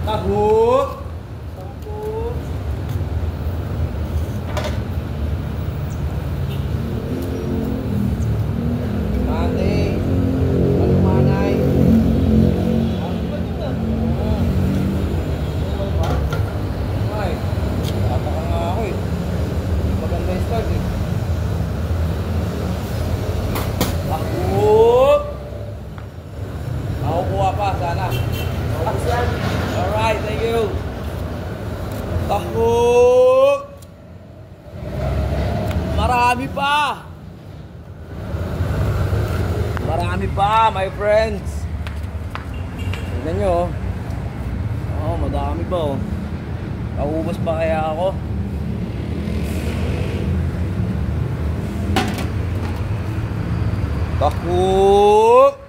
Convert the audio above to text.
Tahu. Mati. Malumanay. Ay, tataka nga ako eh. Maganda yung start eh. Tahu. Makukuha pa sana. Alright, thank you. Tahu. Marami pa. Marami pa, my friends. Tignan nyo. Oh, madami pa oh. Kaubos pa kaya ako? Tahu.